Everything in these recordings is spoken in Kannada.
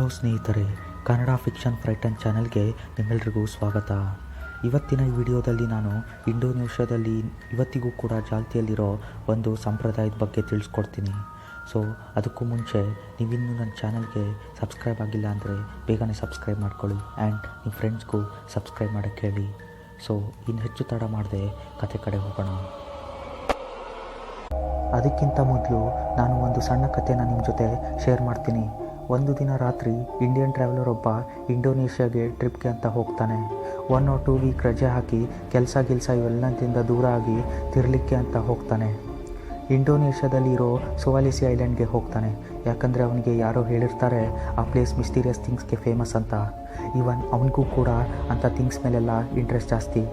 ಹಲೋ ಸ್ನೇಹಿತರೆ, ಕನ್ನಡ ಫಿಕ್ಷನ್ ಫ್ರೈಟನ್ ಚಾನಲ್ಗೆ ನಿಮ್ಮೆಲ್ಲರಿಗೂ ಸ್ವಾಗತ. ಇವತ್ತಿನ ಈ ವಿಡಿಯೋದಲ್ಲಿ ನಾನು ಇಂಡೋನೇಷ್ಯಾದಲ್ಲಿ ಇವತ್ತಿಗೂ ಕೂಡ ಚಾಲ್ತಿಯಲ್ಲಿರೋ ಒಂದು ಸಂಪ್ರದಾಯದ ಬಗ್ಗೆ ತಿಳಿಸ್ಕೊಡ್ತೀನಿ. ಸೊ ಅದಕ್ಕೂ ಮುಂಚೆ ನೀವಿನ್ನೂ ನನ್ನ ಚಾನಲ್ಗೆ ಸಬ್ಸ್ಕ್ರೈಬ್ ಆಗಿಲ್ಲ ಅಂದರೆ ಬೇಗನೆ ಸಬ್ಸ್ಕ್ರೈಬ್ ಮಾಡ್ಕೊಳ್ಳಿ ಆ್ಯಂಡ್ ನಿಮ್ಮ ಫ್ರೆಂಡ್ಸ್ಗೂ ಸಬ್ಸ್ಕ್ರೈಬ್ ಮಾಡೋಕ್ಕೆ ಹೇಳಿ. ಸೊ ಇನ್ನು ಹೆಚ್ಚು ತಡ ಮಾಡದೆ ಕತೆ ಕಡೆ ಹೋಗೋಣ. ಅದಕ್ಕಿಂತ ಮೊದಲು ನಾನು ಒಂದು ಸಣ್ಣ ಕಥೆನ ನಿಮ್ಮ ಜೊತೆ ಶೇರ್ ಮಾಡ್ತೀನಿ. ಒಂದು ದಿನ ರಾತ್ರಿ ಇಂಡಿಯನ್ ಟ್ರಾವೆಲರ್ ಒಬ್ಬ ಇಂಡೋನೇಷ್ಯಾಗೆ ಟ್ರಿಪ್ಗೆ ಅಂತ ಹೋಗ್ತಾನೆ. 1 or 2 ವೀಕ್ ರಜೆ ಹಾಕಿ ಕೆಲಸ ಇವೆಲ್ಲದಿಂದ ದೂರ ಆಗಿ ತಿರ್ಲಿಕ್ಕೆ ಅಂತ ಹೋಗ್ತಾನೆ. ಇಂಡೋನೇಷ್ಯಾದಲ್ಲಿರೋ ಸುವಾಲಿಸಿ ಐಲ್ಯಾಂಡ್ಗೆ ಹೋಗ್ತಾನೆ. ಯಾಕಂದರೆ ಅವನಿಗೆ ಯಾರೋ ಹೇಳಿರ್ತಾರೆ ಆ ಪ್ಲೇಸ್ ಮಿಸ್ಟೀರಿಯಸ್ ಥಿಂಗ್ಸ್ಗೆ ಫೇಮಸ್ ಅಂತ. ಈವನ್ ಅವನಿಗೂ ಕೂಡ ಅಂಥ ಥಿಂಗ್ಸ್ ಮೇಲೆಲ್ಲ ಇಂಟ್ರೆಸ್ಟ್ ಜಾಸ್ತಿ.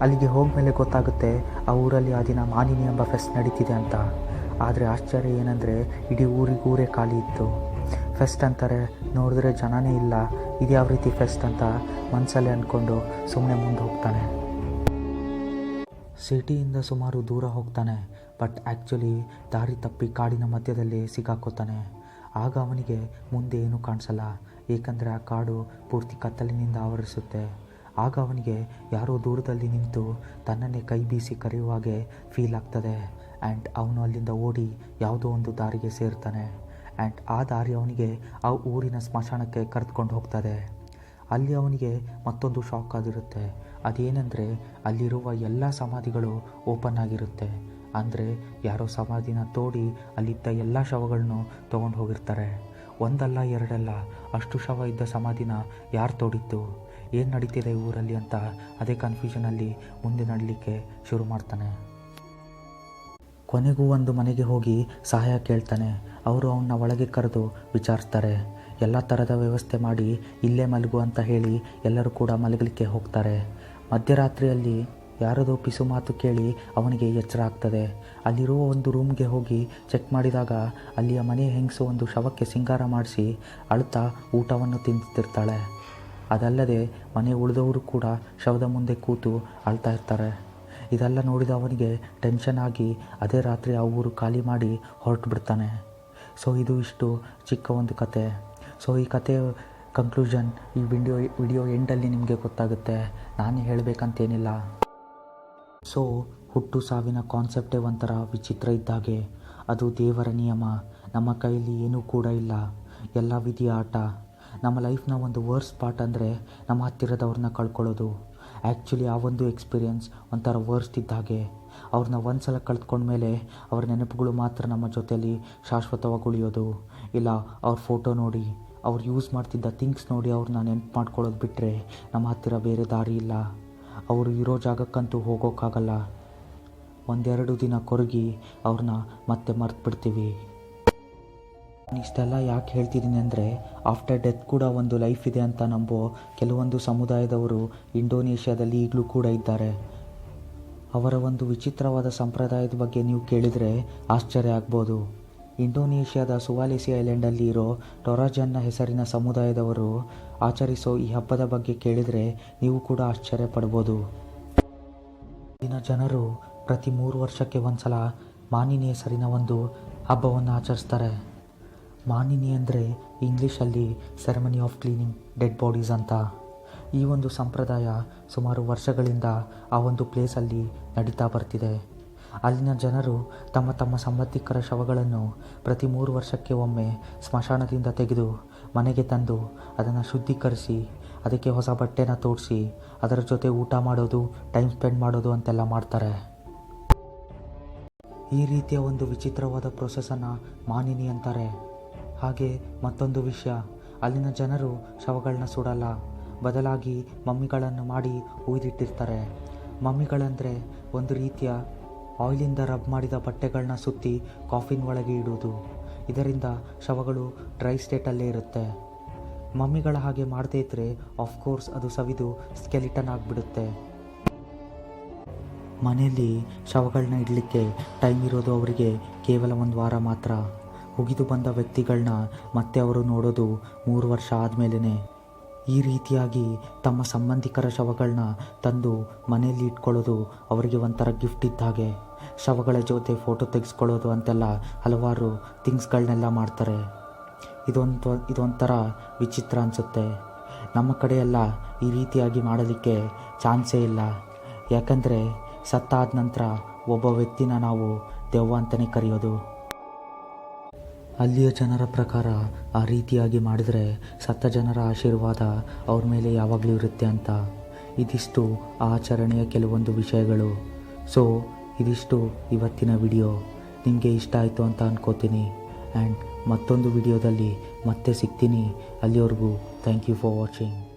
ಅಲ್ಲಿಗೆ ಹೋದ್ಮೇಲೆ ಗೊತ್ತಾಗುತ್ತೆ ಆ ಊರಲ್ಲಿ ಆ ದಿನ ಮಾನಿನಿ ಎಂಬ ಫೆಸ್ಟ್ ನಡೀತಿದೆ ಅಂತ. ಆದರೆ ಆಶ್ಚರ್ಯ ಏನಂದರೆ ಇಡೀ ಊರೇ ಖಾಲಿ ಇತ್ತು. ಫೆಸ್ಟ್ ಅಂತಾರೆ, ನೋಡಿದ್ರೆ ಜನನೇ ಇಲ್ಲ, ಇದು ಯಾವ ರೀತಿ ಫೆಸ್ಟ್ ಅಂತ ಮನಸ್ಸಲ್ಲೇ ಅಂದ್ಕೊಂಡು ಸುಮ್ಮನೆ ಮುಂದೆ ಹೋಗ್ತಾನೆ. ಸಿಟಿಯಿಂದ ಸುಮಾರು ದೂರ ಹೋಗ್ತಾನೆ. ಬಟ್ ಆ್ಯಕ್ಚುಲಿ ದಾರಿ ತಪ್ಪಿ ಕಾಡಿನ ಮಧ್ಯದಲ್ಲಿ ಸಿಕ್ಕಾಕೋತಾನೆ. ಆಗ ಅವನಿಗೆ ಮುಂದೆ ಏನೂ ಕಾಣಿಸಲ್ಲ, ಏಕೆಂದರೆ ಆ ಕಾಡು ಪೂರ್ತಿ ಕತ್ತಲಿನಿಂದ ಆವರಿಸುತ್ತೆ. ಆಗ ಅವನಿಗೆ ಯಾರೋ ದೂರದಲ್ಲಿ ನಿಂತು ತನ್ನನ್ನೇ ಕೈ ಬೀಸಿ ಕರೆಯುವಾಗೆ ಫೀಲ್ ಆಗ್ತದೆ. ಆ್ಯಂಡ್ ಅವನು ಅಲ್ಲಿಂದ ಓಡಿ ಯಾವುದೋ ಒಂದು ದಾರಿಗೆ ಸೇರ್ತಾನೆ. ಆ್ಯಂಡ್ ಆ ದಾರಿ ಅವನಿಗೆ ಆ ಊರಿನ ಸ್ಮಶಾನಕ್ಕೆ ಕರೆದುಕೊಂಡು ಹೋಗ್ತದೆ. ಅಲ್ಲಿ ಅವನಿಗೆ ಮತ್ತೊಂದು ಶಾಕ್ ಆಗಿರುತ್ತೆ. ಅದೇನೆಂದರೆ ಅಲ್ಲಿರುವ ಎಲ್ಲ ಸಮಾಧಿಗಳು ಓಪನ್ ಆಗಿರುತ್ತೆ. ಅಂದರೆ ಯಾರೋ ಸಮಾಧಿನ ತೋಡಿ ಅಲ್ಲಿದ್ದ ಎಲ್ಲ ಶವಗಳನ್ನು ತೊಗೊಂಡು ಹೋಗಿರ್ತಾರೆ. ಒಂದಲ್ಲ ಎರಡಲ್ಲ, ಅಷ್ಟು ಶವ ಇದ್ದ ಸಮಾಧಿನ ಯಾರು ತೋಡಿದ್ದು, ಏನು ನಡೀತಿದೆ ಊರಲ್ಲಿ ಅಂತ ಅದೇ ಕನ್ಫ್ಯೂಷನಲ್ಲಿ ಮುಂದೆ ನಡಲಿಕ್ಕೆ ಶುರು ಮಾಡ್ತಾನೆ. ಕೊನೆಗೂ ಒಂದು ಮನೆಗೆ ಹೋಗಿ ಸಹಾಯ ಕೇಳ್ತಾನೆ. ಅವರು ಅವನ್ನ ಒಳಗೆ ಕರೆದು ವಿಚಾರಿಸ್ತಾರೆ. ಎಲ್ಲ ಥರದ ವ್ಯವಸ್ಥೆ ಮಾಡಿ ಇಲ್ಲೇ ಮಲಗು ಅಂತ ಹೇಳಿ ಎಲ್ಲರೂ ಕೂಡ ಮಲಗಲಿಕ್ಕೆ ಹೋಗ್ತಾರೆ. ಮಧ್ಯರಾತ್ರಿಯಲ್ಲಿ ಯಾರದೋ ಪಿಸು ಮಾತು ಕೇಳಿ ಅವನಿಗೆ ಎಚ್ಚರ ಆಗ್ತದೆ. ಅಲ್ಲಿರುವ ಒಂದು ರೂಮ್ಗೆ ಹೋಗಿ ಚೆಕ್ ಮಾಡಿದಾಗ ಅಲ್ಲಿಯ ಮನೆ ಹೆಂಗಸು ಒಂದು ಶವಕ್ಕೆ ಸಿಂಗಾರ ಮಾಡಿಸಿ ಅಳುತ್ತಾ ಊಟವನ್ನು ತಿಂತಿರ್ತಾಳೆ. ಅದಲ್ಲದೆ ಮನೆ ಉಳಿದವರು ಕೂಡ ಶವದ ಮುಂದೆ ಕೂತು ಅಳ್ತಾ ಇರ್ತಾರೆ. ಇದೆಲ್ಲ ನೋಡಿದ ಅವನಿಗೆ ಟೆನ್ಷನ್ ಆಗಿ ಅದೇ ರಾತ್ರಿ ಆ ಊರು ಖಾಲಿ ಮಾಡಿ ಹೊರಟು ಬಿಡ್ತಾನೆ. ಸೊ ಇದು ಇಷ್ಟು ಚಿಕ್ಕ ಒಂದು ಕತೆ. ಸೊ ಈ ಕತೆ ಕನ್ಕ್ಲೂಷನ್ ಈ ವಿಡಿಯೋ ಎಂಡಲ್ಲಿ ನಿಮಗೆ ಗೊತ್ತಾಗುತ್ತೆ. ನಾನೇ ಹೇಳಬೇಕಂತೇನಿಲ್ಲ. ಸೊ ಹುಟ್ಟು ಸಾವಿನ ಕಾನ್ಸೆಪ್ಟೇ ಒಂಥರ ವಿಚಿತ್ರ ಇದ್ದಾಗೆ. ಅದು ದೇವರ ನಿಯಮ. ನಮ್ಮ ಕೈಯಲ್ಲಿ ಏನೂ ಕೂಡ ಇಲ್ಲ, ಎಲ್ಲ ವಿಧಿಯ ಆಟ. ನಮ್ಮ ಲೈಫ್ನ ಒಂದು ವರ್ಸ್ಟ್ ಪಾರ್ಟ್ ಅಂದರೆ ನಮ್ಮ ಹತ್ತಿರದವ್ರನ್ನ ಕಳ್ಕೊಳ್ಳೋದು. ಆ್ಯಕ್ಚುಲಿ ಆ ಒಂದು ಎಕ್ಸ್ಪೀರಿಯೆನ್ಸ್ ಒಂಥರ ವರ್ಸ್ಟ್ ಇದ್ದ ಹಾಗೆ. ಅವ್ರನ್ನ ಒಂದು ಸಲ ಕಳೆದುಕೊಂಡ್ಮೇಲೆ ಅವ್ರ ನೆನಪುಗಳು ಮಾತ್ರ ನಮ್ಮ ಜೊತೆಯಲ್ಲಿ ಶಾಶ್ವತವಾಗಿ ಉಳಿಯೋದು. ಇಲ್ಲ ಅವ್ರ ಫೋಟೋ ನೋಡಿ, ಅವ್ರು ಯೂಸ್ ಮಾಡ್ತಿದ್ದ ಥಿಂಗ್ಸ್ ನೋಡಿ ಅವ್ರನ್ನ ನೆನಪು ಮಾಡ್ಕೊಳ್ಳೋದು ಬಿಟ್ಟರೆ ನಮ್ಮ ಹತ್ತಿರ ಬೇರೆ ದಾರಿ ಇಲ್ಲ. ಅವರು ಇರೋ ಜಾಗಕ್ಕಂತೂ ಹೋಗೋಕ್ಕಾಗಲ್ಲ. 1-2 ದಿನ ಕೊರಗಿ ಅವ್ರನ್ನ ಮತ್ತೆ ಮರ್ತು ಬಿಡ್ತೀವಿ. ಇಷ್ಟೆಲ್ಲ ಯಾಕೆ ಹೇಳ್ತಿದ್ದೀನಿ ಅಂದರೆ ಆಫ್ಟರ್ ಡೆತ್ ಕೂಡ ಒಂದು ಲೈಫ್ ಇದೆ ಅಂತ ನಂಬೋ ಕೆಲವೊಂದು ಸಮುದಾಯದವರು ಇಂಡೋನೇಷ್ಯಾದಲ್ಲಿ ಈಗಲೂ ಕೂಡ ಇದ್ದಾರೆ. ಅವರ ಒಂದು ವಿಚಿತ್ರವಾದ ಸಂಪ್ರದಾಯದ ಬಗ್ಗೆ ನೀವು ಕೇಳಿದರೆ ಆಶ್ಚರ್ಯ ಆಗ್ಬೋದು. ಇಂಡೋನೇಷ್ಯಾದ ಸುವಾಲಿಸಿ ಐಲ್ಯಾಂಡಲ್ಲಿ ಇರೋ ಟೊರಾಜನ್ನ ಹೆಸರಿನ ಸಮುದಾಯದವರು ಆಚರಿಸೋ ಈ ಹಬ್ಬದ ಬಗ್ಗೆ ಕೇಳಿದರೆ ನೀವು ಕೂಡ ಆಶ್ಚರ್ಯ ಪಡ್ಬೋದು. ಇಲ್ಲಿನ ಜನರು ಪ್ರತಿ 3 ವರ್ಷಕ್ಕೆ ಒಂದು ಸಲ ಮಾನಿನಿ ಹೆಸರಿನ ಒಂದು ಹಬ್ಬವನ್ನು ಆಚರಿಸ್ತಾರೆ. ಮಾನಿನಿ ಅಂದರೆ ಇಂಗ್ಲೀಷಲ್ಲಿ ceremony of cleaning dead bodies ಅಂತ. ಈ ಒಂದು ಸಂಪ್ರದಾಯ ಸುಮಾರು ವರ್ಷಗಳಿಂದ ಆ ಒಂದು ಪ್ಲೇಸಲ್ಲಿ ನಡೀತಾ ಬರ್ತಿದೆ. ಅಲ್ಲಿನ ಜನರು ತಮ್ಮ ಸಂಬಂಧಿಕರ ಶವಗಳನ್ನು ಪ್ರತಿ 3 ವರ್ಷಕ್ಕೆ ಒಮ್ಮೆ ಸ್ಮಶಾನದಿಂದ ತೆಗೆದು ಮನೆಗೆ ತಂದು ಅದನ್ನು ಶುದ್ಧೀಕರಿಸಿ ಅದಕ್ಕೆ ಹೊಸ ಬಟ್ಟೆನ ತೋಡಿಸಿ ಅದರ ಜೊತೆ ಊಟ ಮಾಡೋದು, ಟೈಮ್ ಸ್ಪೆಂಡ್ ಮಾಡೋದು ಅಂತೆಲ್ಲ ಮಾಡ್ತಾರೆ. ಈ ರೀತಿಯ ಒಂದು ವಿಚಿತ್ರವಾದ ಪ್ರೊಸೆಸನ್ನು ಮಾನಿನಿ ಅಂತಾರೆ. ಹಾಗೆ ಮತ್ತೊಂದು ವಿಷಯ, ಅಲ್ಲಿನ ಜನರು ಶವಗಳನ್ನ ಸುಡಲ್ಲ, ಬದಲಾಗಿ ಮಮ್ಮಿಗಳನ್ನು ಮಾಡಿ ಉಯ್ದಿಟ್ಟಿರ್ತಾರೆ. ಮಮ್ಮಿಗಳಂದರೆ ಒಂದು ರೀತಿಯ ಆಯಿಲಿಂದ ರಬ್ ಮಾಡಿದ ಬಟ್ಟೆಗಳನ್ನ ಸುತ್ತಿ ಕಾಫಿನ್ ಒಳಗೆ ಇಡುವುದು. ಇದರಿಂದ ಶವಗಳು ಡ್ರೈ ಸ್ಟೇಟಲ್ಲೇ ಇರುತ್ತೆ. ಮಮ್ಮಿಗಳ ಹಾಗೆ ಮಾಡದೇ ಇದ್ದರೆ ಆಫ್ಕೋರ್ಸ್ ಅದು ಸವಿದು ಸ್ಕೆಲಿಟನ್ ಆಗಿಬಿಡುತ್ತೆ. ಮನೆಯಲ್ಲಿ ಶವಗಳನ್ನ ಇಡಲಿಕ್ಕೆ ಟೈಮ್ ಇರೋದು ಅವರಿಗೆ ಕೇವಲ 1 ವಾರ ಮಾತ್ರ. ಮುಗಿದು ಬಂದ ವ್ಯಕ್ತಿಗಳನ್ನ ಮತ್ತೆ ಅವರು ನೋಡೋದು 3 ವರ್ಷ ಆದಮೇಲೆ. ಈ ರೀತಿಯಾಗಿ ತಮ್ಮ ಸಂಬಂಧಿಕರ ಶವಗಳನ್ನ ತಂದು ಮನೆಯಲ್ಲಿ ಇಟ್ಕೊಳ್ಳೋದು ಅವರಿಗೆ ಒಂಥರ ಗಿಫ್ಟ್ ಇದ್ದ ಹಾಗೆ. ಶವಗಳ ಜೊತೆ ಫೋಟೋ ತೆಗೆಸ್ಕೊಳ್ಳೋದು ಅಂತೆಲ್ಲ ಹಲವಾರು ಥಿಂಗ್ಸ್ಗಳನ್ನೆಲ್ಲ ಮಾಡ್ತಾರೆ. ಇದೊಂಥರ ವಿಚಿತ್ರ ಅನಿಸುತ್ತೆ. ನಮ್ಮ ಕಡೆ ಎಲ್ಲ ಈ ರೀತಿಯಾಗಿ ಮಾಡೋದಕ್ಕೆ ಚಾನ್ಸೇ ಇಲ್ಲ. ಯಾಕಂದರೆ ಸತ್ತಾದ ನಂತರ ಒಬ್ಬ ವ್ಯಕ್ತಿನ ನಾವು ದೆವ್ವ ಅಂತಲೇ ಕರೆಯೋದು. ಅಲ್ಲಿಯ ಜನರ ಪ್ರಕಾರ ಆ ರೀತಿಯಾಗಿ ಮಾಡಿದರೆ ಸತ್ತ ಜನರ ಆಶೀರ್ವಾದ ಅವ್ರ ಮೇಲೆ ಯಾವಾಗಲೂ ಇರುತ್ತೆ ಅಂತ. ಇದಿಷ್ಟು ಆ ಆಚರಣೆಯ ಕೆಲವೊಂದು ವಿಷಯಗಳು. ಸೊ ಇದಿಷ್ಟು ಇವತ್ತಿನ ವಿಡಿಯೋ. ನಿಮಗೆ ಇಷ್ಟ ಆಯಿತು ಅಂತ ಅಂದ್ಕೋತೀನಿ. ಆ್ಯಂಡ್ ಮತ್ತೊಂದು ವಿಡಿಯೋದಲ್ಲಿ ಮತ್ತೆ ಸಿಗ್ತೀನಿ. ಅಲ್ಲಿವರೆಗೂ ಥ್ಯಾಂಕ್ ಯು ಫಾರ್ ವಾಚಿಂಗ್.